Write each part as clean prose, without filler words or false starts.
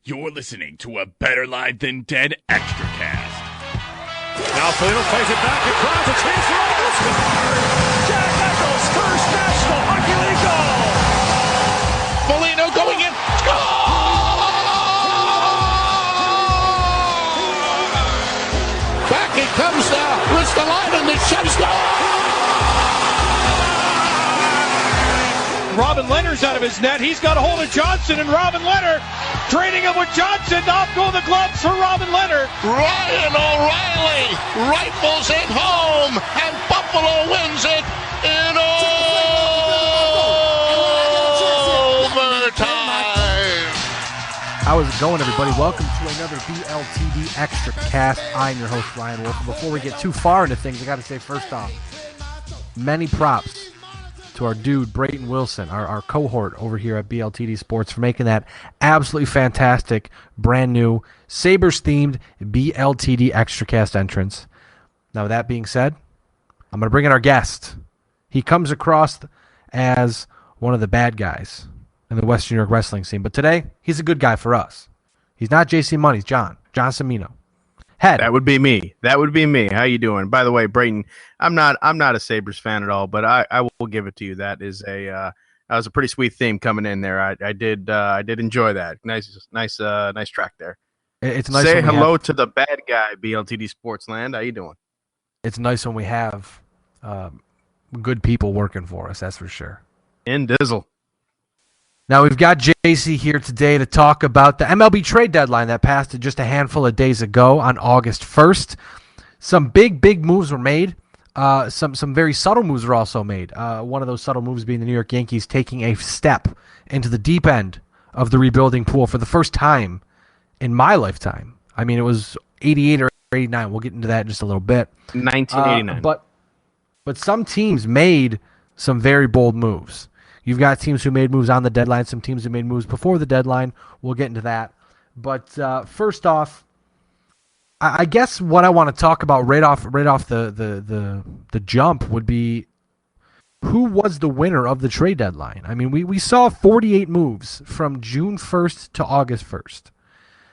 You're listening to a Better Live Than Dead Extracast. Now Foligno plays it back across. A chance for Eagles. Jack Echols, first National Hockey League goal. Foligno going in. Score! Back it comes now. Wrist the line and the shot score. Robin Leonard's out of his net. He's got a hold of Johnson, and Robin Leonard trading him with Johnson. Off go the gloves for Robin Leonard. Ryan O'Reilly rifles it home, and Buffalo wins it in overtime. How's it going, everybody? Welcome to another BLTD Extra Cast. I'm your host, Ryan Wolfe. Before we get too far into things, I got to say, first off, many props to our dude, Brayton Wilson, our cohort over here at BLTD Sports, for making that absolutely fantastic, brand new, Sabres-themed BLTD Extracast entrance. Now, with that being said, I'm going to bring in our guest. He comes across as one of the bad guys in the Western New York wrestling scene, but today, he's a good guy for us. He's not JC Money, he's John Cimino. Head. That would be me. How you doing? By the way, Brayton, I'm not a Sabres fan at all, but I will give it to you. That was a pretty sweet theme coming in there. I did enjoy that. Nice track there. It's nice. Say hello to the bad guy, BLTD Sportsland. How you doing? It's nice when we have good people working for us. That's for sure. In Dizzle. Now, we've got JC here today to talk about the MLB Trade Deadline that passed just a handful of days ago on August 1st. Some big moves were made. Some very subtle moves were also made. One of those subtle moves being the New York Yankees taking a step into the deep end of the rebuilding pool for the first time in my lifetime. I mean, it was 88 or 89. We'll get into that in just a little bit. 1989. But some teams made some very bold moves. You've got teams who made moves on the deadline, some teams who made moves before the deadline. We'll get into that. But first off, I guess what I want to talk about right off the jump would be who was the winner of the trade deadline. I mean, we saw 48 moves from June 1st to August 1st.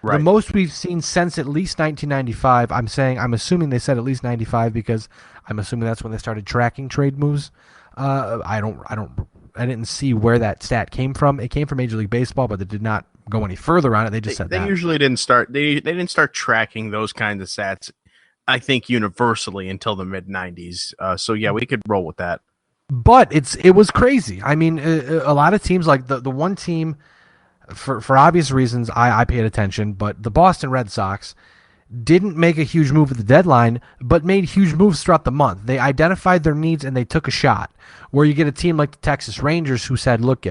Right. The most we've seen since at least 1995. I'm assuming they said at least 95 because I'm assuming that's when they started tracking trade moves. I didn't see where that stat came from. It came from Major League Baseball, but they did not go any further on it. They just said that. They usually didn't start. They didn't start tracking those kinds of stats, I think, universally until the mid '90s. So yeah, we could roll with that. But it was crazy. I mean, a lot of teams, like the one team, for obvious reasons, I paid attention. But the Boston Red Sox didn't make a huge move at the deadline, but made huge moves throughout the month. They identified their needs and they took a shot. Where you get a team like the Texas Rangers who said, look,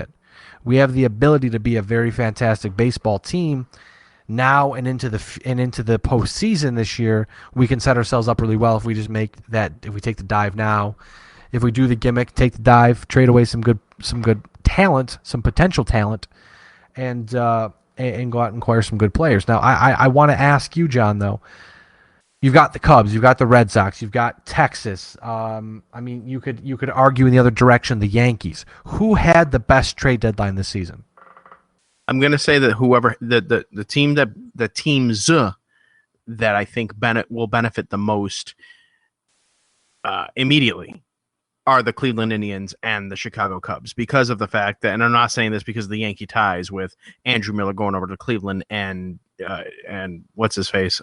we have the ability to be a very fantastic baseball team now and into the postseason this year. We can set ourselves up really well if we just if we take the dive now, if we do the gimmick, take the dive, trade away some good talent, some potential talent, and go out and acquire some good players. Now, I want to ask you, John, though. You've got the Cubs, you've got the Red Sox, you've got Texas. I mean, you could argue in the other direction, the Yankees. Who had the best trade deadline this season? I'm going to say that the teams that I think will benefit the most immediately are the Cleveland Indians and the Chicago Cubs, because of the fact that, and I'm not saying this because of the Yankee ties with Andrew Miller going over to Cleveland and what's his face,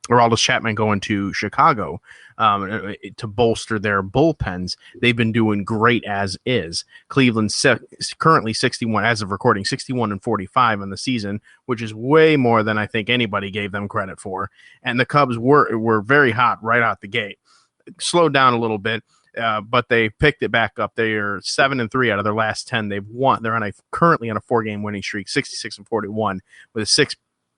Aroldis Chapman going to Chicago to bolster their bullpens. They've been doing great as is. Cleveland's currently 61 as of recording, 61-45 in the season, which is way more than I think anybody gave them credit for. And the Cubs were very hot right out the gate. Slowed down a little bit. But they picked it back up. They are 7-3 out of their last 10. They've won. They're currently on a 4-game winning streak, 66-41, with a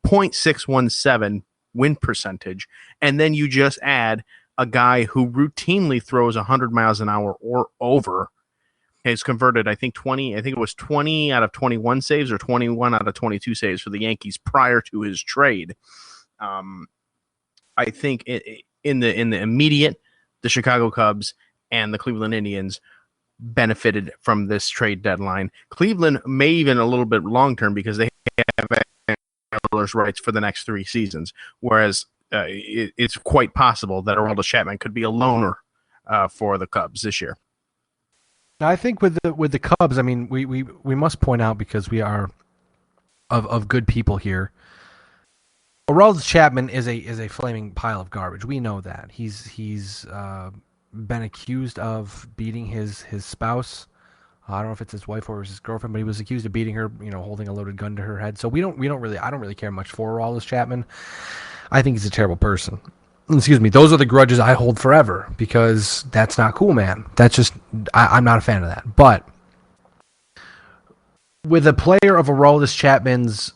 6.617 win percentage. And then you just add a guy who routinely throws 100 miles an hour or over. Has converted, I think it was 20 out of 21 saves or 21 out of 22 saves for the Yankees prior to his trade. I think in the immediate, the Chicago Cubs and the Cleveland Indians benefited from this trade deadline. Cleveland may even a little bit long-term because they have Miller's rights for the next 3 seasons, whereas it's quite possible that Aroldis Chapman could be a loaner for the Cubs this year. Now, I think with the Cubs, I mean, we must point out, because we are of good people here, Aroldis Chapman is a flaming pile of garbage. We know that. He's been accused of beating his spouse. I don't know if it's his wife or his girlfriend, but he was accused of beating her, holding a loaded gun to her head. So I don't really care much for Aroldis Chapman. I think he's a terrible person. Excuse me. Those are the grudges I hold forever, because that's not cool, man. That's just, I'm not a fan of that. But with a player of Aroldis Chapman's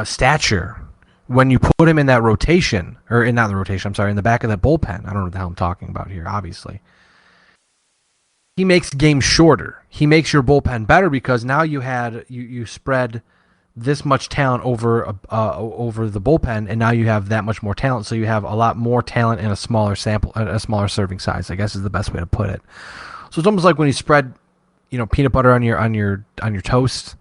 stature, when you put him in that rotation, or not the rotation, I'm sorry, in the back of that bullpen, I don't know what the hell I'm talking about here, obviously. He makes games shorter. He makes your bullpen better, because now you spread this much talent over the bullpen, and now you have that much more talent. So you have a lot more talent in a smaller serving size, I guess is the best way to put it. So it's almost like when you spread, peanut butter on your toast,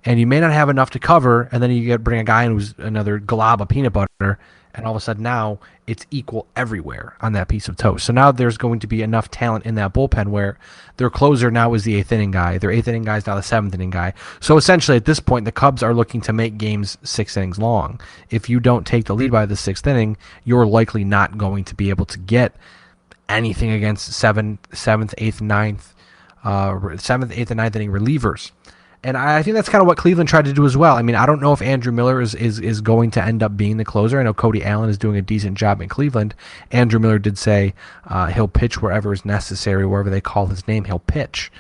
and you may not have enough to cover, and then you bring a guy in who's another glob of peanut butter, and all of a sudden now it's equal everywhere on that piece of toast. So now there's going to be enough talent in that bullpen where their closer now is the 8th inning guy. Their 8th inning guy is now the 7th inning guy. So essentially at this point, the Cubs are looking to make games 6 innings long. If you don't take the lead by the 6th inning, you're likely not going to be able to get anything against 7th, 8th, 9th, 7th, 8th, and 9th inning relievers. And I think that's kind of what Cleveland tried to do as well. I mean, I don't know if Andrew Miller is going to end up being the closer. I know Cody Allen is doing a decent job in Cleveland. Andrew Miller did say he'll pitch wherever is necessary, wherever they call his name, he'll pitch.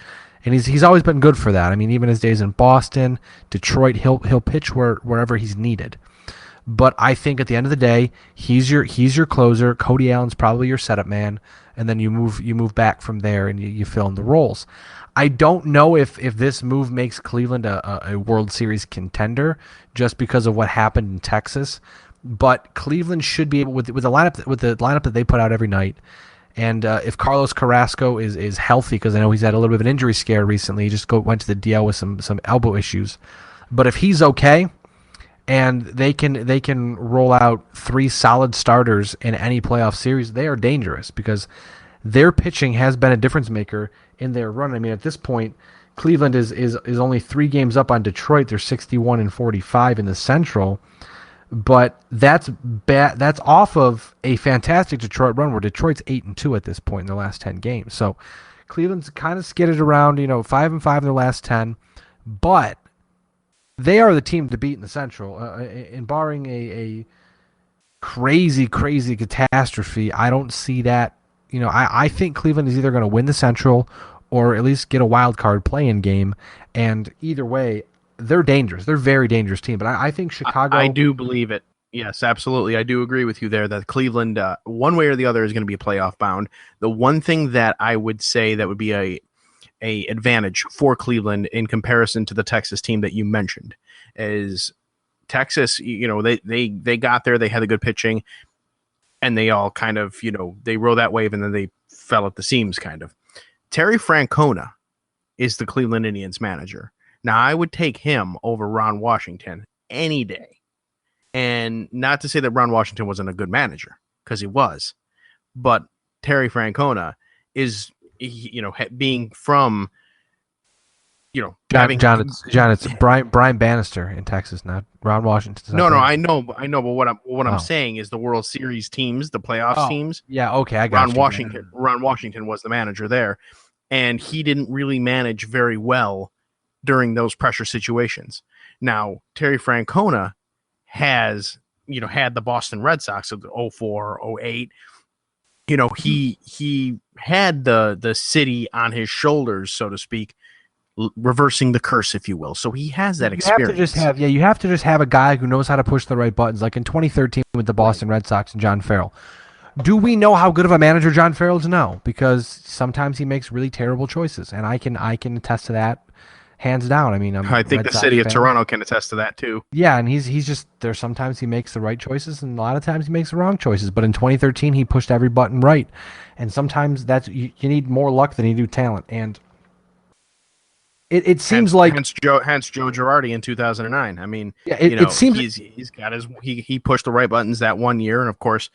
And he's always been good for that. I mean, even his days in Boston, Detroit, he'll pitch wherever he's needed. But I think at the end of the day, he's your closer. Cody Allen's probably your setup man, and then you move back from there and you fill in the roles. I don't know if this move makes Cleveland a World Series contender just because of what happened in Texas, but Cleveland should be able, with the lineup that they put out every night, and if Carlos Carrasco is healthy, because I know he's had a little bit of an injury scare recently, he just went to the DL with some elbow issues, but if he's okay, and they can roll out 3 solid starters in any playoff series, they are dangerous, because their pitching has been a difference maker in their run. I mean, at this point, Cleveland is only 3 games up on Detroit. They're 61-45 in the Central, but that's off of a fantastic Detroit run where Detroit's 8-2 at this point in their last 10 games. So Cleveland's kind of skidded around, 5-5 in their last 10, but they are the team to beat in the Central. And barring a crazy catastrophe, I don't see that. I think Cleveland is either going to win the Central or at least get a wild card play-in game. And either way, they're dangerous. They're a very dangerous team. But I think Chicago... I do believe it. Yes, absolutely. I do agree with you there that Cleveland, one way or the other, is going to be playoff bound. The one thing that I would say that would be a advantage for Cleveland in comparison to the Texas team that you mentioned is Texas, they got there, they had the good pitching, and they all kind of, they rode that wave and then they fell at the seams kind of. Terry Francona is the Cleveland Indians manager. Now, I would take him over Ron Washington any day. And not to say that Ron Washington wasn't a good manager, because he was. But Terry Francona is, being from, John, it's Brian Bannister in Texas, not Ron Washington. No, I know. But what I'm saying is the World Series teams, the playoffs teams. Yeah, okay, I got Ron Washington was the manager there, and he didn't really manage very well during those pressure situations. Now, Terry Francona has, had the Boston Red Sox of the 04, 08. He had the city on his shoulders, so to speak, reversing the curse, if you will. So he has that experience. You have to just have a guy who knows how to push the right buttons, like in 2013 with the Boston Red Sox and John Farrell. Do we know how good of a manager John Farrell is? No, because sometimes he makes really terrible choices, and I can attest to that. Hands down. I mean, I think the city of Toronto can attest to that too. Yeah, and he's just there. Sometimes he makes the right choices, and a lot of times he makes the wrong choices. But in 2013, he pushed every button right, and sometimes that's you need more luck than you do talent. And it seems like hence Joe Girardi in 2009. I mean, yeah, it seems he's got he pushed the right buttons that one year, and of course,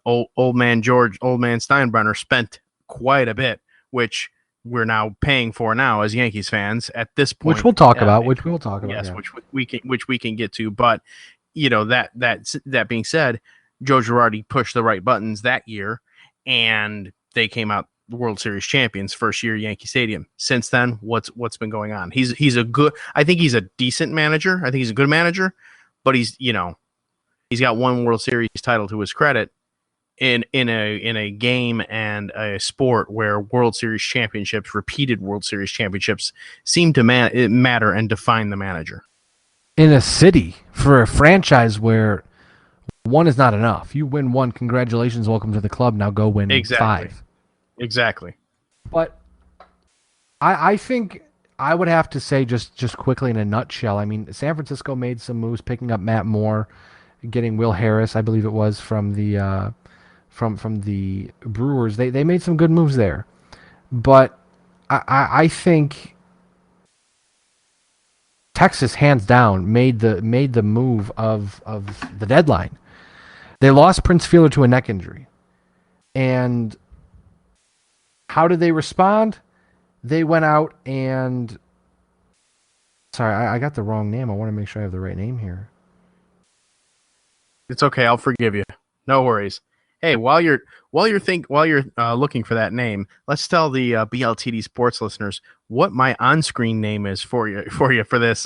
old man Steinbrenner spent quite a bit, which we're now paying for now as Yankees fans at this point. Which we'll talk about. Yes, yeah. which we can get to. But that being said, Joe Girardi pushed the right buttons that year, and they came out World Series champions first year Yankee Stadium. Since then, what's been going on? He's a good. I think he's a decent manager. I think he's a good manager, but he's got one World Series title to his credit in a game and a sport where repeated World Series championships seem to matter and define the manager. In a city for a franchise where one is not enough. You win one, congratulations, welcome to the club. Now go win five. Exactly. But I think I would have to say just quickly in a nutshell. I mean, San Francisco made some moves, picking up Matt Moore, getting Will Harris, I believe it was from the from the Brewers. They made some good moves there, but I think Texas hands down made the move of the deadline. They lost Prince Fielder to a neck injury, and how did they respond? They went out and... Sorry, I got the wrong name. I want to make sure I have the right name here. It's okay. I'll forgive you. No worries. Hey, while you're looking for that name, let's tell the BLTD sports listeners what my on-screen name is for this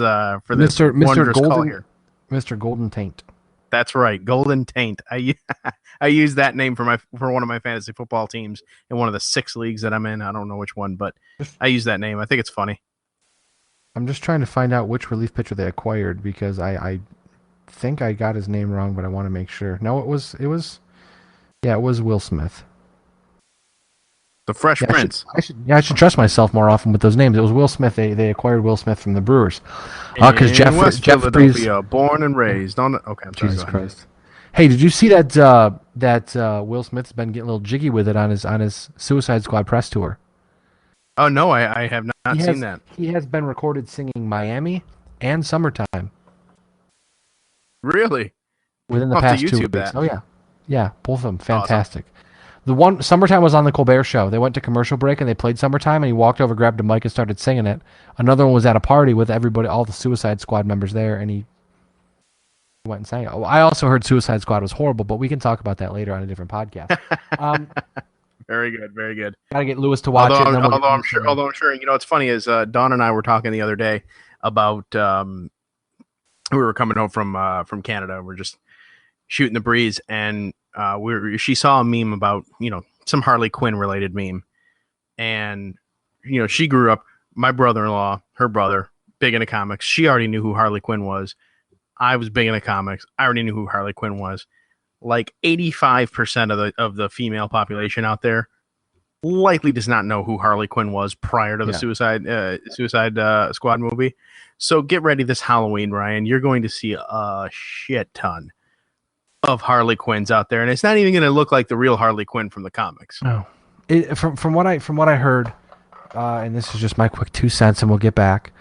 Mr. Golden call here. Mr. Golden Taint. That's right, Golden Taint. I use that name for one of my fantasy football teams in one of the 6 leagues that I'm in. I don't know which one, but I use that name. I think it's funny. I'm just trying to find out which relief pitcher they acquired because I think I got his name wrong, but I want to make sure. No, it was Will Smith. The Fresh Prince. I should trust myself more often with those names. It was Will Smith. They acquired Will Smith from the Brewers. Because Jeffries, born and raised on. Okay, I'm sorry, Jesus Christ. Hey, did you see that Will Smith's been getting a little jiggy with it on his Suicide Squad press tour? Oh no, I have not seen that. He has been recorded singing Miami and Summertime. Really? Within the past 2 weeks. That. Oh yeah. Yeah, both of them. Fantastic. Awesome. The one, Summertime, was on the Colbert Show. They went to commercial break and they played Summertime, and he walked over, grabbed a mic, and started singing it. Another one was at a party with everybody, all the Suicide Squad members there, and he went and sang it. I also heard Suicide Squad was horrible, but we can talk about that later on a different podcast. Very good, very good. Gotta get Lewis to watch it. Although I'm sure, what's funny is Dawn and I were talking the other day about we were coming home from Canada. We're just shooting the breeze, and she saw a meme about some Harley Quinn related meme, and she grew up. My brother-in-law, her brother, big into comics. She already knew who Harley Quinn was. I was big into comics. I already knew who Harley Quinn was. Like 85% of the female population out there likely does not know who Harley Quinn was prior to the Suicide Squad movie. So get ready this Halloween, Ryan. You're going to see a shit ton of Harley Quinns out there, and it's not even going to look like the real Harley Quinn from the comics. No, from what I heard, and this is just my quick 2 cents, and we'll get back.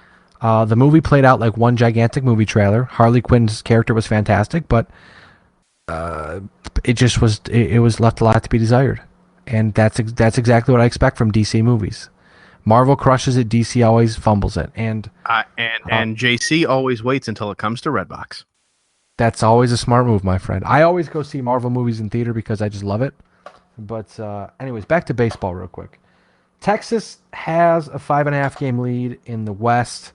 The movie played out like one gigantic movie trailer. Harley Quinn's character was fantastic, but it was left a lot to be desired, and that's exactly what I expect from DC movies. Marvel crushes it, DC always fumbles it, and JC always waits until it comes to Redbox. That's always a smart move, my friend. I always go see Marvel movies in theater because I just love it. But anyways, back to baseball real quick. Texas has a 5.5 game lead in the West.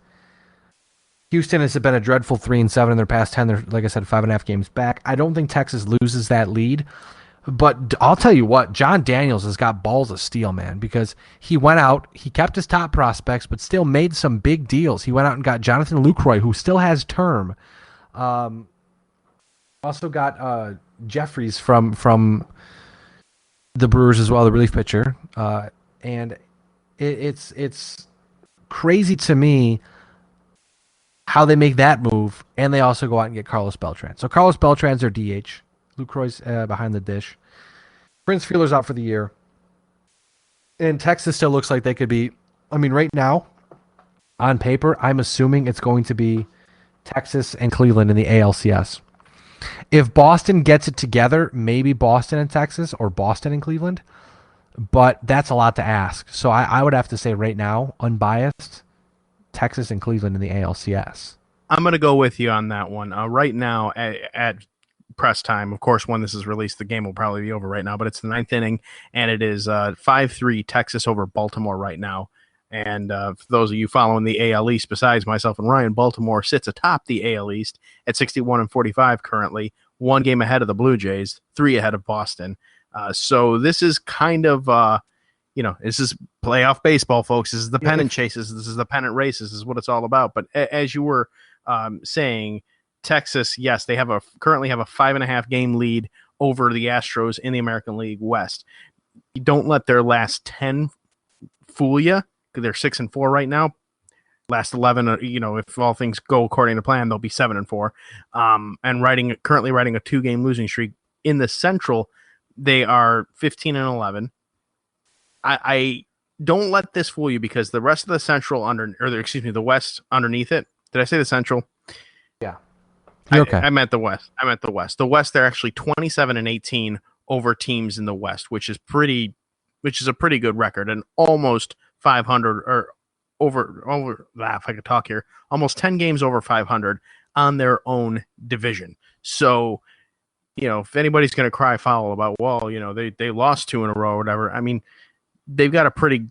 Houston has been a dreadful 3-7 in their past 10. They're, like I said, 5.5 games back. I don't think Texas loses that lead. But I'll tell you what, John Daniels has got balls of steel, man, because he went out, he kept his top prospects, but still made some big deals. He went out and got Jonathan Lucroy, who still has term. Also got Jeffries from the Brewers as well, the relief pitcher. And it's crazy to me how they make that move, and they also go out and get Carlos Beltran. So Carlos Beltran's their DH. Lucroy's behind the dish. Prince Fielder's out for the year. And Texas still looks like they could be, right now, on paper, I'm assuming it's going to be Texas and Cleveland in the ALCS. If Boston gets it together, maybe Boston and Texas or Boston and Cleveland, but that's a lot to ask. So I would have to say right now, unbiased, Texas and Cleveland in the ALCS. I'm going to go with you on that one. Right now at press time, of course, when this is released, the game will probably be over right now, but it's the 9th inning, and it is 5-3 Texas over Baltimore right now. And for those of you following the AL East, besides myself and Ryan, Baltimore sits atop the AL East at 61-45 currently, 1 game ahead of the Blue Jays, 3 ahead of Boston. So this is kind of, this is playoff baseball, folks. This is the pennant chases. This is the pennant races. This is what it's all about. But as you were saying, Texas, yes, they currently have a 5.5 game lead over the Astros in the American League West. You don't let their last 10 fool you. They're 6-4 right now. Last 11, if all things go according to plan, they'll be 7-4. And currently riding a 2-game losing streak. In the Central, they are 15-11. I don't let this fool you, because the rest of the Central the West underneath it. Did I say the Central? Yeah. You're okay. I meant the West. The West, they're actually 27-18 over teams in the West, which is a pretty good record, and almost 500 or over if I could talk here, almost 10 games over 500 on their own division. So, if anybody's going to cry foul about, they lost 2 in a row or whatever, I mean, they've got a pretty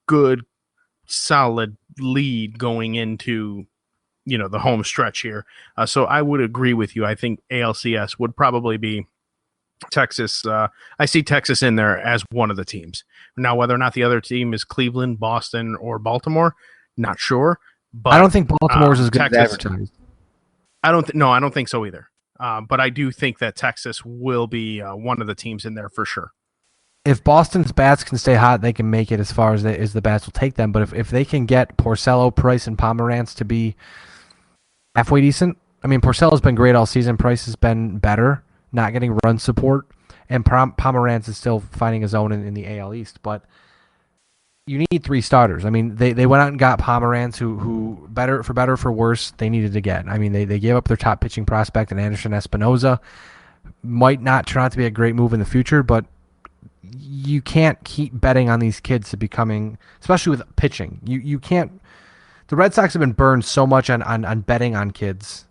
good, solid lead going into, the home stretch here. So I would agree with you. I think ALCS would probably be Texas. I see Texas in there as one of the teams. Now, whether or not the other team is Cleveland, Boston, or Baltimore, not sure. But I don't think Baltimore's as good as advertised. I don't think so either. But I do think that Texas will be one of the teams in there for sure. If Boston's bats can stay hot, they can make it as far as the bats will take them. But if they can get Porcello, Price, and Pomerantz to be halfway decent, I mean, Porcello's been great all season. Price has been better, not getting run support, and Pomerantz is still finding his own in the AL East. But you need 3 starters. I mean, they went out and got Pomerantz, who better or for worse, they needed to get. I mean, they gave up their top pitching prospect in Anderson Espinoza. Might not turn out to be a great move in the future, but you can't keep betting on these kids to becoming, especially with pitching. You can't. The Red Sox have been burned so much on betting on kids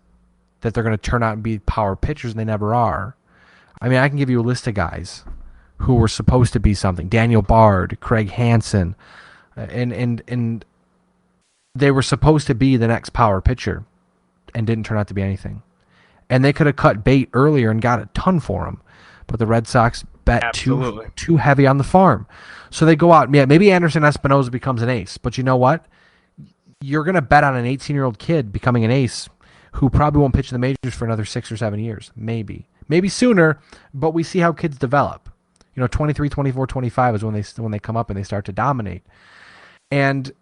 that they're going to turn out and be power pitchers, and they never are. I mean, I can give you a list of guys who were supposed to be something. Daniel Bard, Craig Hansen, and they were supposed to be the next power pitcher and didn't turn out to be anything. And they could have cut bait earlier and got a ton for him, but the Red Sox bet too heavy on the farm. So they go out. Yeah, maybe Anderson Espinoza becomes an ace, but you know what? You're going to bet on an 18-year-old kid becoming an ace who probably won't pitch in the majors for another 6 or 7 years. Maybe sooner, but we see how kids develop. 23, 24, 25 is when they come up and they start to dominate. And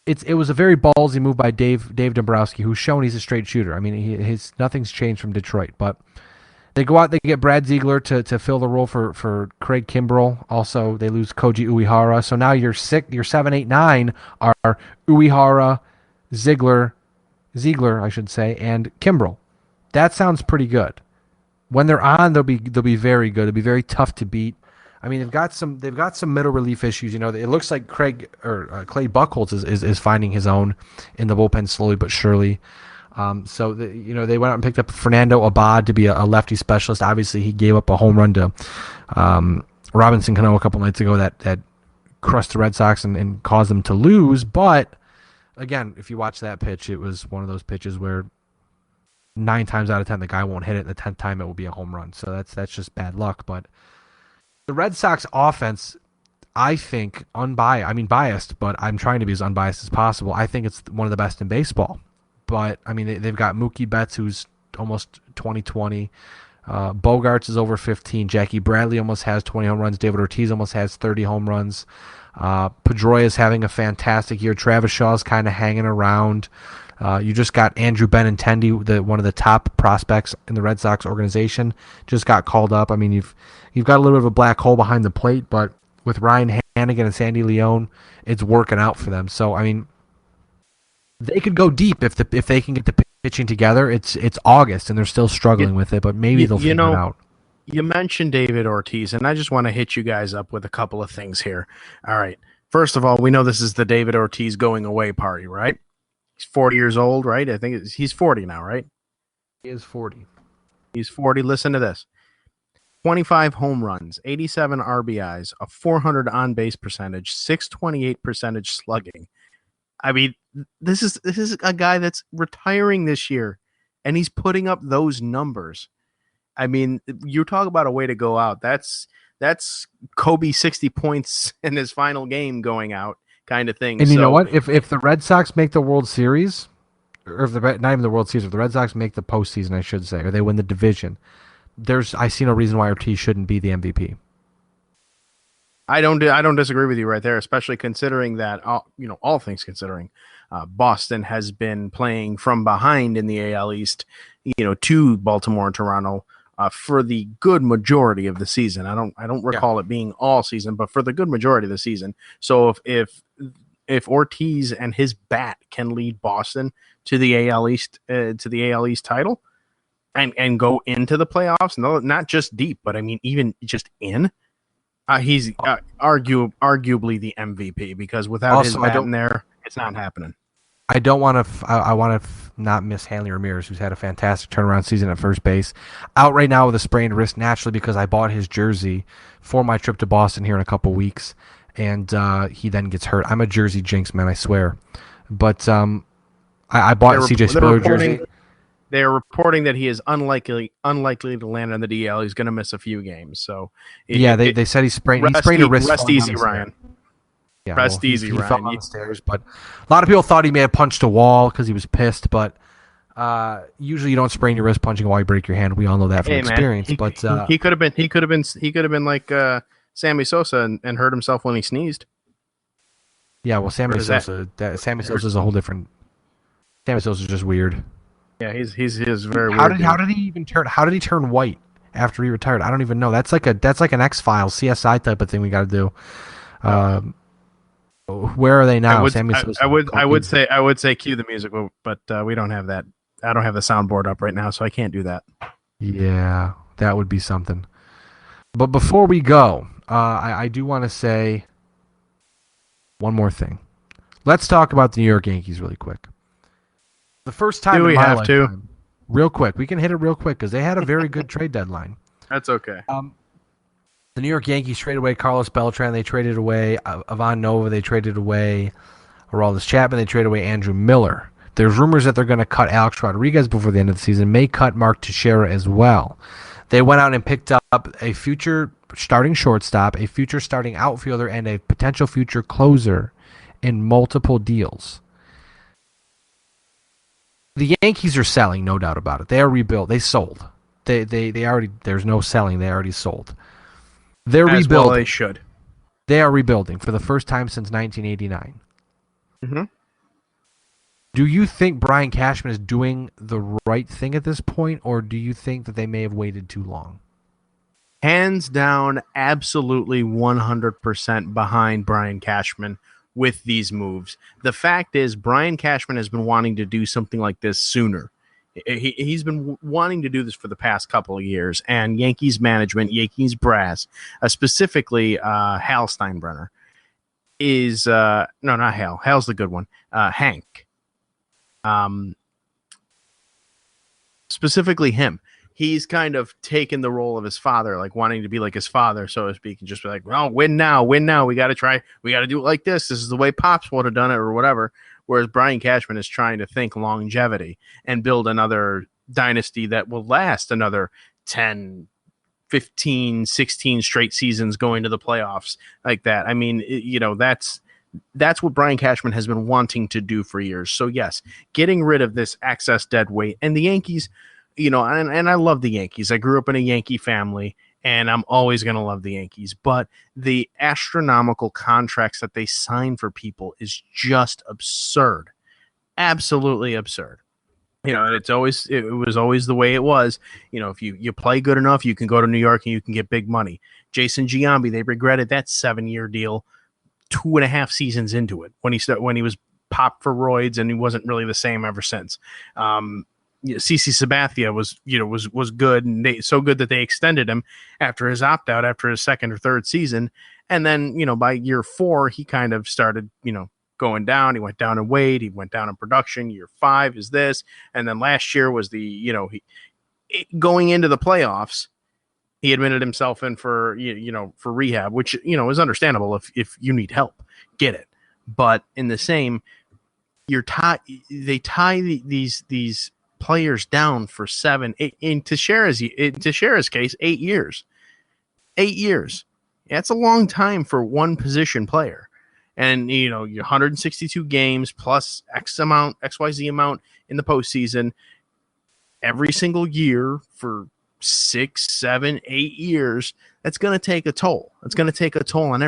it was a very ballsy move by Dave Dombrowski, who's shown he's a straight shooter. I mean, nothing's changed from Detroit, but they go out, they get Brad Ziegler to fill the role for Craig Kimbrell. Also, they lose Koji Uehara. So now your 7, 8, 9 are Uehara, Ziegler, I should say, and Kimbrell. That sounds pretty good. When they're on, they'll be very good. They'll be very tough to beat. I mean, they've got some middle relief issues. It looks like Clay Buchholz is finding his own in the bullpen slowly but surely. So they went out and picked up Fernando Abad to be a lefty specialist. Obviously, he gave up a home run to Robinson Cano a couple nights ago that crushed the Red Sox and caused them to lose. But again, if you watch that pitch, it was one of those pitches where 9 times out of 10 the guy won't hit it, and the 10th time it will be a home run. So that's just bad luck. But the Red Sox offense, I think, biased, but I'm trying to be as unbiased as possible. I think it's one of the best in baseball. But, I mean, they've got Mookie Betts, who's almost 2020. Bogarts is over 15. Jackie Bradley almost has 20 home runs. David Ortiz almost has 30 home runs. Pedroia is having a fantastic year. Travis Shaw's kind of hanging around. You just got Andrew Benintendi, one of the top prospects in the Red Sox organization, just got called up. I mean, you've got a little bit of a black hole behind the plate, but with Ryan Hannigan and Sandy Leone, it's working out for them. So, I mean, They could go deep if they can get the pitching together. It's August and they're still struggling with it, but maybe they'll figure it out. You mentioned David Ortiz, and I just want to hit you guys up with a couple of things here. All right. First of all, we know this is the David Ortiz going away party, right? He's 40 years old, right? I think he's 40 now, right? He is 40. He's 40. Listen to this. 25 home runs, 87 RBIs, a 400 on-base percentage, 628 percentage slugging. I mean, this is a guy that's retiring this year, and he's putting up those numbers. I mean, you talk about a way to go out. That's Kobe 60 points in his final game going out kind of thing. And you know what? If the Red Sox make the World Series, or if not even the World Series, if the Red Sox make the postseason, I should say, or they win the division, I see no reason why Ortiz shouldn't be the MVP. I don't disagree with you right there, especially considering that all things considering, Boston has been playing from behind in the AL East, to Baltimore and Toronto for the good majority of the season. I don't recall it being all season, but for the good majority of the season. So if Ortiz and his bat can lead Boston to the AL East title and go into the playoffs, no, not just deep, but I mean even just in. He's arguably the MVP because without his bat in there, it's not happening. I don't want to. I want to not miss Hanley Ramirez, who's had a fantastic turnaround season at first base. Out right now with a sprained wrist, naturally because I bought his jersey for my trip to Boston here in a couple weeks, and he then gets hurt. I'm a jersey jinx, man, I swear. But I bought a CJ Spiller jersey. They are reporting that he is unlikely to land on the DL. He's going to miss a few games. So they said he sprained a wrist. Rest easy, Ryan. Yeah, rest easy, Ryan. He fell on the stairs, but a lot of people thought he may have punched a wall because he was pissed. But usually you don't sprain your wrist punching a wall, you break your hand. We all know that from experience. He could have been like Sammy Sosa and hurt himself when he sneezed. Yeah, well, Sammy Sosa is a whole different. Sammy Sosa is just weird. Yeah, he's very weird. How did he even turn? How did he turn white after he retired? I don't even know. That's like an X-Files CSI type of thing we got to do. Where are they now? I would say cue the music, but we don't have that. I don't have the soundboard up right now, so I can't do that. Yeah, that would be something. But before we go, I do want to say one more thing. Let's talk about the New York Yankees really quick. The first time in my lifetime, real quick. We can hit it real quick because they had a very good trade deadline. That's okay. The New York Yankees traded away Carlos Beltran. They traded away Ivan Nova. They traded away Aroldis Chapman. They traded away Andrew Miller. There's rumors that they're going to cut Alex Rodriguez before the end of the season. May cut Mark Teixeira as well. They went out and picked up a future starting shortstop, a future starting outfielder, and a potential future closer in multiple deals. The Yankees are selling, no doubt about it. They are rebuilt. They sold. They already. There's no selling. They already sold. They're as rebuilding. Well they should. They are rebuilding for the first time since 1989. Mm-hmm. Do you think Brian Cashman is doing the right thing at this point, or do you think that they may have waited too long? Hands down, absolutely 100% behind Brian Cashman with these moves. The fact is, Brian Cashman has been wanting to do something like this sooner. He's been wanting to do this for the past couple of years, and Yankees management, Yankees brass, specifically Hal Steinbrenner, is no, not Hal. Hal's the good one. Hank. Specifically him. He's kind of taken the role of his father, like wanting to be like his father, so to speak, and just be like, well, win now. We got to do it like this. This is the way Pops would have done it or whatever. Whereas Brian Cashman is trying to think longevity and build another dynasty that will last another 10, 15, 16 straight seasons going to the playoffs like that. I mean, that's what Brian Cashman has been wanting to do for years. So yes, getting rid of this excess dead weight, and the Yankees, and I love the Yankees. I grew up in a Yankee family, and I'm always going to love the Yankees. But the astronomical contracts that they sign for people is just absurd. Absolutely absurd. And it was always the way it was. If you play good enough, you can go to New York and you can get big money. Jason Giambi, they regretted that 7-year deal 2.5 seasons into it when he was popped for roids, and he wasn't really the same ever since. CC Sabathia was good, and so good that they extended him after his opt out after his second or third season, and then by year 4 he kind of started going down. He went down in weight, he went down in production. Year 5 is this, and then last year was going into the playoffs. He admitted himself in for for rehab, which is understandable if you need help, get it. But in the same, they tie these players down for 7, 8, in Teixeira's case, 8 years. 8 years. That's a long time for one position player. And your 162 games plus XYZ amount in the postseason every single year for 6, 7, 8 years. That's going to take a toll. It's going to take a toll on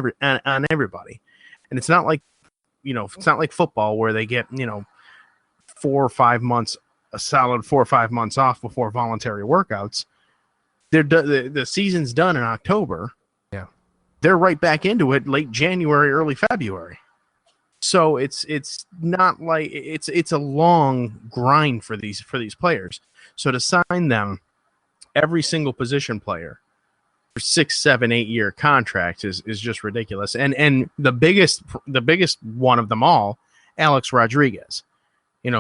everybody. And it's not like it's not like football where they get 4 or 5 months, a solid 4 or 5 months off before voluntary workouts. The season's done in October. Yeah, they're right back into it late January, early February. So it's not like it's a long grind for these players. So to sign them, every single position player, for 6, 7, 8 year contracts is just ridiculous. And the biggest one of them all, Alex Rodriguez. When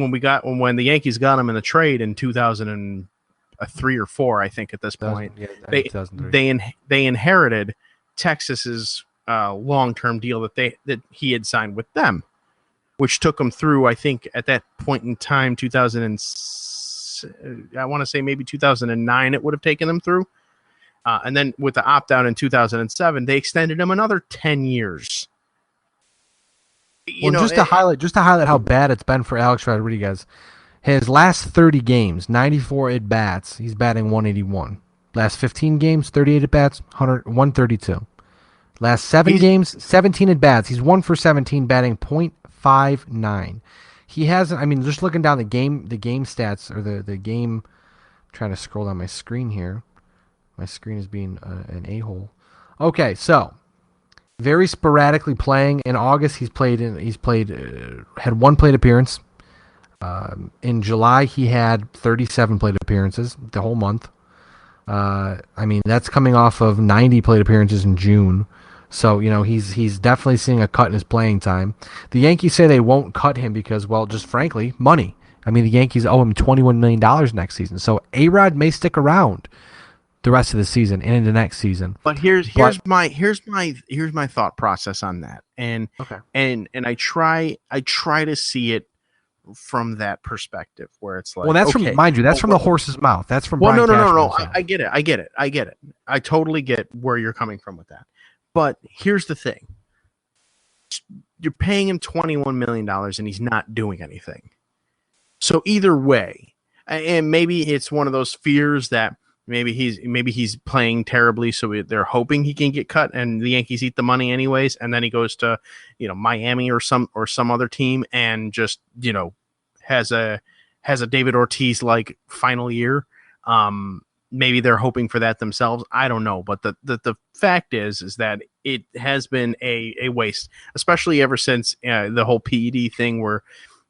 the Yankees got him in the trade in 2003 or 4, I think at this point, they inherited Texas's long-term deal that he had signed with them, which took him through, I think at that point in time, I want to say maybe 2009 it would have taken them through. And then with the opt-out in 2007, they extended him another 10 years. Just to highlight how bad it's been for Alex Rodriguez, his last 30 games, 94 at-bats, he's batting 181. Last 15 games, 38 at-bats, 132. Last 7 games, 17 at-bats, he's 1 for 17, batting .59. He hasn't, just looking down the game stats, or the game, trying to scroll down my screen here. My screen is being an a-hole. Okay, so very sporadically playing. In August, had 1 plate appearance. In July, he had 37 plate appearances the whole month. That's coming off of 90 plate appearances in June. So, he's definitely seeing a cut in his playing time. The Yankees say they won't cut him because, well, just frankly, money. The Yankees owe him $21 million next season. So A-Rod may stick around the rest of the season and into next season. But here's my thought process on that. And I try to see it from that perspective where it's like, well, that's from, mind you, that's from the horse's mouth. That's from Brian no. I get it. I totally get where you're coming from with that. But here's the thing. You're paying him $21 million and he's not doing anything. So either way, and maybe it's one of those fears that maybe he's playing terribly, so they're hoping he can get cut, and the Yankees eat the money anyways, and then he goes to Miami or some other team and just has a David Ortiz like final year. Maybe they're hoping for that themselves. I don't know, but the fact is that it has been a waste, especially ever since the whole PED thing where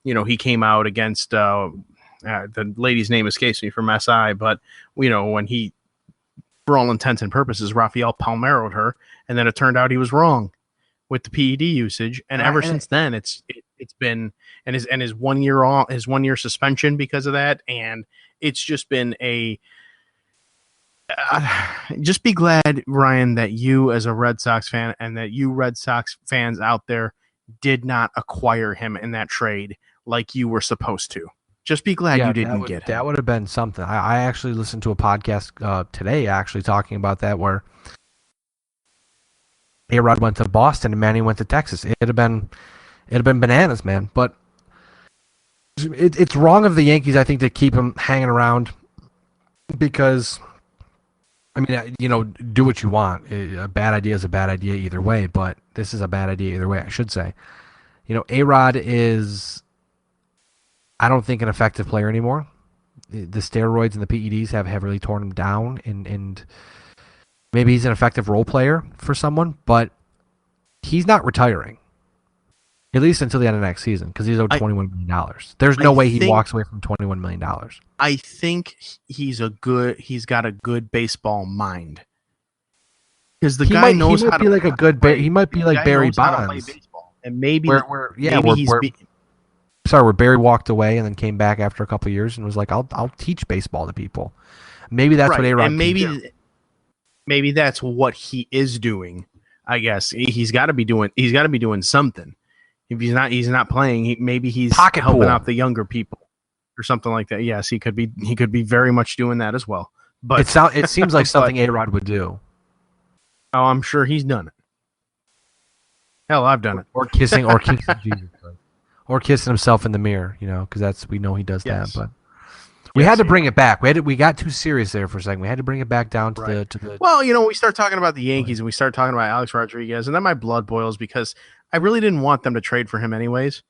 he came out against the lady's name escapes me from SI, but when he, for all intents and purposes, Rafael Palmero'd her, and then it turned out he was wrong with the PED usage, and ever since then it's been his 1 year off, his 1 year suspension because of that, and it's just been a. Just be glad, Ryan, that you as a Red Sox fan and that you Red Sox fans out there did not acquire him in that trade like you were supposed to. Just be glad you didn't get him. That would have been something. I actually listened to a podcast today actually talking about that where A-Rod went to Boston and Manny went to Texas. It'd have been bananas, man. But it's wrong of the Yankees, I think, to keep him hanging around because, do what you want. A bad idea is a bad idea either way, but this is a bad idea either way, I should say. A-Rod is, I don't think, an effective player anymore. The steroids and the PEDs have really torn him down, and maybe he's an effective role player for someone, but he's not retiring. At least until the end of next season, because he's owed $21 million. There's no way he walks away from $21 million. I think he's got a good baseball mind. Because the guy knows how to be like a good he might be like Barry Bonds. And maybe where Barry walked away and then came back after a couple of years and was like, I'll teach baseball to people. Maybe that's what A-Rod can do. Maybe that's what he is doing. I guess he's got to be doing something. If he's not playing, maybe he's helping out the younger people or something like that. Yes, he could be very much doing that as well. But it seems like something A-Rod would do. Oh, I'm sure he's done it. Hell, I've done it. Or kissing Jesus Christ. Or kissing himself in the mirror, because we know he does that. But we had to bring it back. We got too serious there for a second. We had to bring it back down to the. Well, we start talking about the Yankees and we start talking about Alex Rodriguez, and then my blood boils because I really didn't want them to trade for him anyways,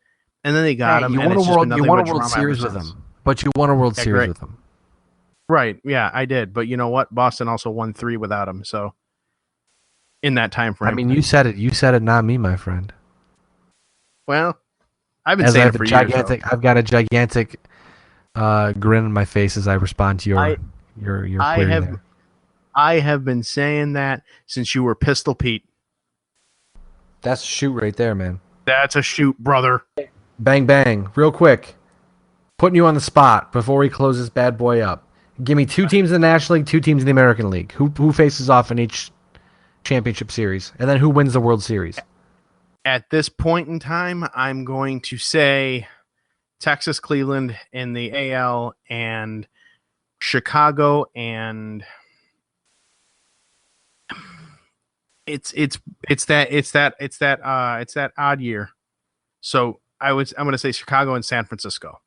and then they got him. You won a World Series with him, but you won a World Series with him. Right? Yeah, I did. But you know what? Boston also won 3 without him. So in that time frame, I mean, you said it. You said it, not me, my friend. Well, I've been saying it for years. I've got a gigantic grin on my face as I respond to your query there. I have been saying that since you were Pistol Pete. That's a shoot right there, man. That's a shoot, brother. Bang, bang. Real quick. Putting you on the spot before we close this bad boy up. Give me 2 teams in the National League, 2 teams in the American League. Who faces off in each championship series? And then who wins the World Series? At this point in time, I'm going to say Texas, Cleveland in the AL, and Chicago, and it's that odd year. So I'm going to say Chicago and San Francisco.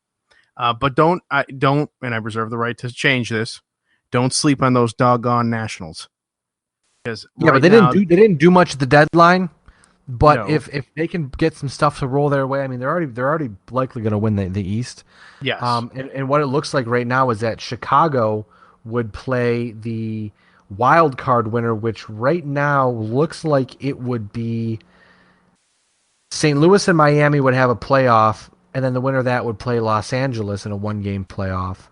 But don't, and I reserve the right to change this. Don't sleep on those doggone Nationals. But they didn't do much at the deadline. But if they can get some stuff to roll their way, I mean, they're already likely going to win the East. Yes. And what it looks like right now is that Chicago would play the wild card winner, which right now looks like it would be St. Louis and Miami would have a playoff, and then the winner of that would play Los Angeles in a 1-game playoff.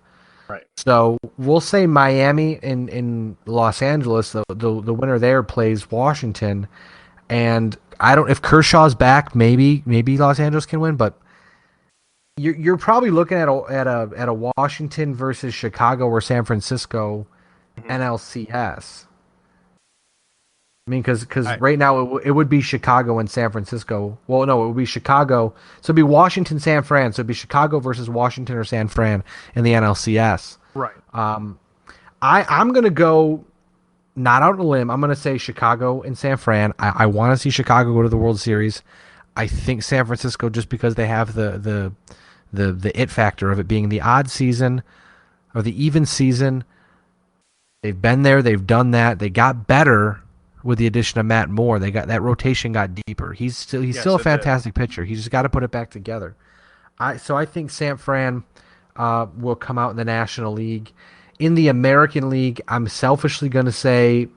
Right. So we'll say Miami in Los Angeles. The winner there plays Washington, and if Kershaw's back, maybe Los Angeles can win, but you're probably looking at a Washington versus Chicago or San Francisco NLCS. I mean, because right now it would be Chicago and San Francisco. Well, no, it would be Chicago. So it'd be Washington, San Fran. So it'd be Chicago versus Washington or San Fran in the NLCS. Right. I'm gonna go not out on a limb. I'm gonna say Chicago and San Fran. I want to see Chicago go to the World Series. I think San Francisco, just because they have the it factor of it being the odd season or the even season. They've been there. They've done that. They got better with the addition of Matt Moore. That rotation got deeper. He's still a fantastic pitcher. He's just got to put it back together. So I think San Fran will come out in the National League. In the American League, I'm selfishly going to say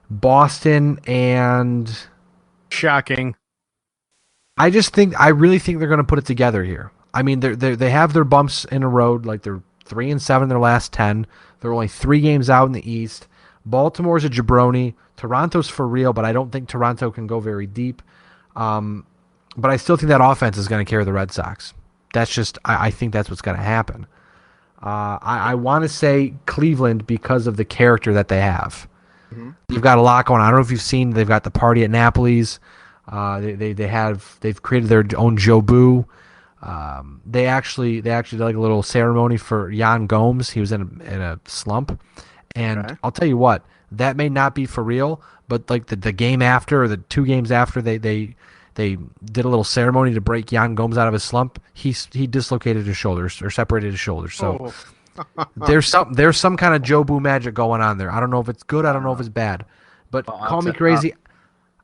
Boston and shocking. I really think they're going to put it together here. I mean, they have their bumps in a road, like they're 3-7 in their last 10. They're only 3 games out in the East. Baltimore's a jabroni. Toronto's for real, but I don't think Toronto can go very deep. But I still think that offense is going to carry the Red Sox. That's just, I think that's what's going to happen. I want to say Cleveland because of the character that they have. Mm-hmm. They've got a lot going on. I don't know if you've seen, they've got the party at Napoli's. They've created their own Jobu. They actually did like a little ceremony for Yan Gomes. He was in a slump, and okay. I'll tell you what, that may not be for real, but like the game after or the 2 games after they did a little ceremony to break Yan Gomes out of his slump. He dislocated his shoulders or separated his shoulders. So there's some kind of Jobu magic going on there. I don't know if it's good. I don't know if it's bad, but call me crazy.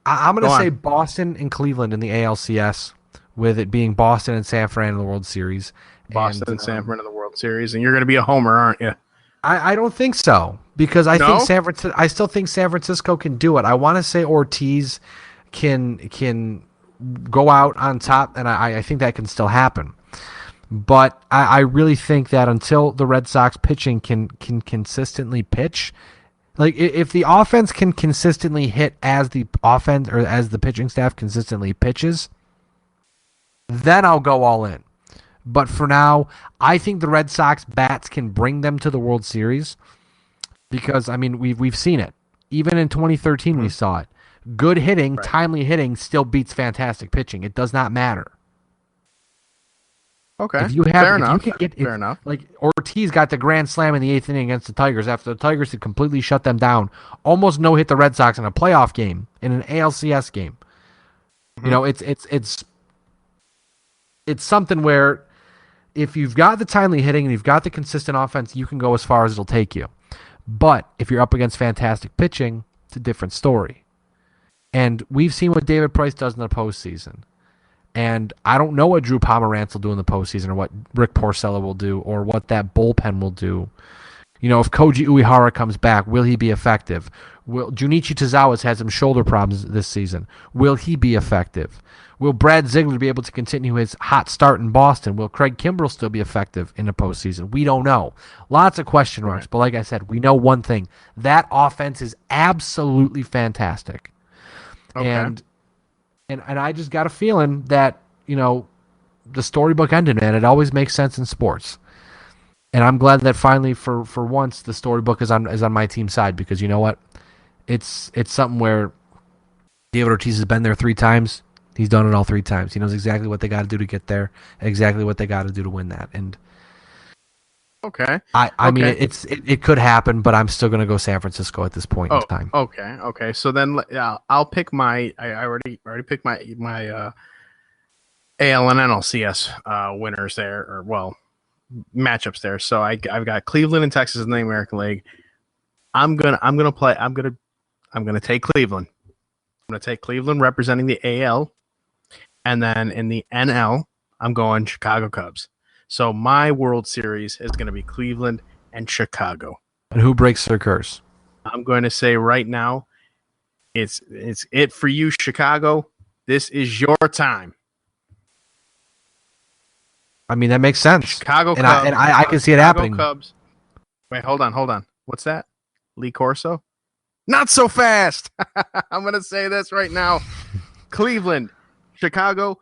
I'm going to say Boston and Cleveland in the ALCS. With it being Boston and San Fran in the World Series. Boston and San Fran in the World Series, and you're going to be a homer, aren't you? I don't think so, because I still think San Francisco can do it. I want to say Ortiz can go out on top, and I think that can still happen. But I really think that until the Red Sox pitching can consistently pitch, like if the offense can consistently hit as the offense or as the pitching staff consistently pitches, then I'll go all in. But for now, I think the Red Sox bats can bring them to the World Series because, I mean, we've seen it. Even in 2013, we saw it. Good hitting, timely hitting still beats fantastic pitching. It does not matter. Okay, Fair enough. Like Ortiz got the grand slam in the 8th inning against the Tigers after the Tigers had completely shut them down. Almost no hit the Red Sox in a playoff game, in an ALCS game. You know, it's something where if you've got the timely hitting and you've got the consistent offense, you can go as far as it'll take you. But if you're up against fantastic pitching, it's a different story. And we've seen what David Price does in the postseason. And I don't know what Drew Pomerantz will do in the postseason or what Rick Porcello will do or what that bullpen will do. You know, if Koji Uehara comes back, will he be effective? Junichi Tozawa's had some shoulder problems this season. Will he be effective? Will Brad Ziegler be able to continue his hot start in Boston? Will Craig Kimbrell still be effective in the postseason? We don't know. Lots of question marks. But like I said, we know one thing. That offense is absolutely fantastic. Okay. And I just got a feeling that, you know, the storybook ended, man. It always makes sense in sports. And I'm glad that finally, for once, the storybook is on my team's side because you know what? It's something where David Ortiz has been there 3 times. He's done it all 3 times. He knows exactly what they got to do to get there, exactly what they got to do to win that. And okay, I mean, it could happen, but I'm still going to go San Francisco at this point in time. Okay. So then, I'll pick my. I already picked my AL and NLCS winners there, or matchups there. So I've got Cleveland and Texas in the American League. I'm gonna take Cleveland. I'm gonna take Cleveland representing the AL, and then in the NL, I'm going Chicago Cubs. So my World Series is going to be Cleveland and Chicago. And who breaks their curse? I'm going to say right now, it's it for you, Chicago. This is your time. I mean, that makes sense. Chicago and Cubs. I can see it happening. Cubs. Wait, hold on. What's that? Lee Corso? Not so fast. I'm going to say this right now. Cleveland, Chicago,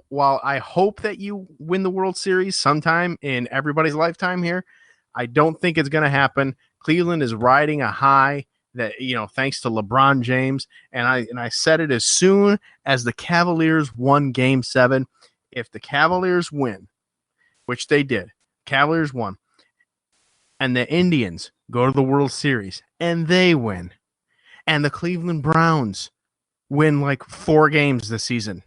while I hope that you win the World Series sometime in everybody's lifetime here, I don't think it's going to happen. Cleveland is riding a high that, you know, thanks to LeBron James. And I said it as soon as the Cavaliers won Game 7. If the Cavaliers win, which they did, Cavaliers won, and the Indians go to the World Series and they win, and the Cleveland Browns win like 4 games this season,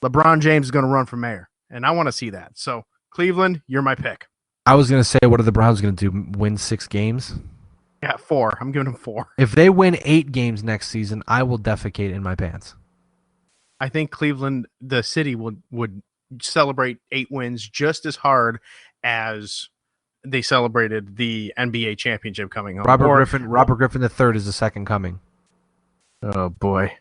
LeBron James is going to run for mayor, and I want to see that. So, Cleveland, you're my pick. I was going to say, what are the Browns going to do? Win 6 games? Yeah, 4. I'm giving them 4. If they win 8 games next season, I will defecate in my pants. I think Cleveland, the city, would celebrate 8 wins just as hard as they celebrated the NBA championship coming home. Robert Griffin III is the second coming. Oh boy.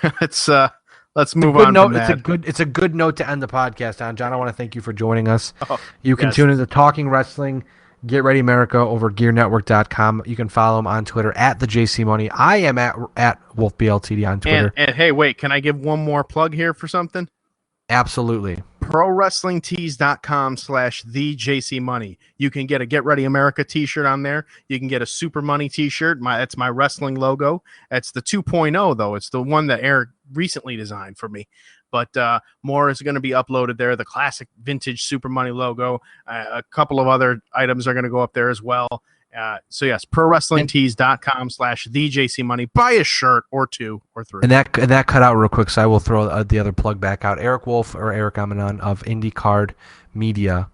Let's move on from that. It's a good note to end the podcast on. John, I want to thank you for joining us. You can tune into Talking Wrestling, Get Ready America over GearNetwork.com. You can follow him on Twitter at the JC Money. I am at Wolfe BLTD on Twitter. And hey, wait, can I give one more plug here for something? Absolutely. ProWrestlingTees.com/TheJCMoney. You can get a Get Ready America t-shirt on there. You can get a Super Money t-shirt. That's my wrestling logo. It's the 2.0 though. It's the one that Eric recently designed for me. But more is going to be uploaded there. The classic vintage Super Money logo. A couple of other items are going to go up there as well. So yes, ProWrestlingTees.com/TheJCMoney. Buy a shirt or 2 or 3. And that cut out real quick, so I will throw the other plug back out. Eric Wolfe or Eric Aminon of IndyCard Media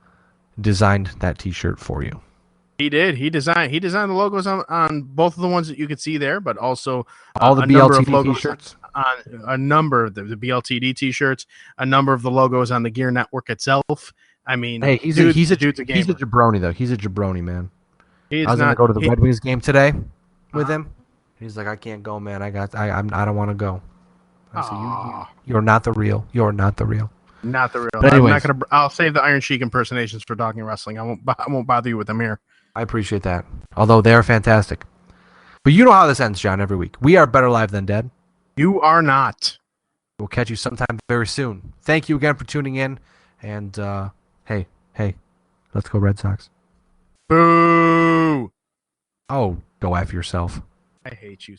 designed that T-shirt for you. He did. He designed the logos on both of the ones that you could see there, but also all the BLTD T-shirts. On a number of the BLTD T-shirts, a number of the logos on the Gear Network itself. I mean, hey, he's a jabroni though. He's a jabroni, man. I was gonna go to the Red Wings game today with him. He's like, I can't go, man. I don't want to go. I say, you're not the real. You're not the real. Not the real. But anyways, I'll save the Iron Sheik impersonations for Talking Wrestling. I won't bother you with them here. I appreciate that. Although they're fantastic. But you know how this ends, John, every week. We are better live than dead. You are not. We'll catch you sometime very soon. Thank you again for tuning in. And, hey, let's go Red Sox. Boo! Oh, go F yourself. I hate you.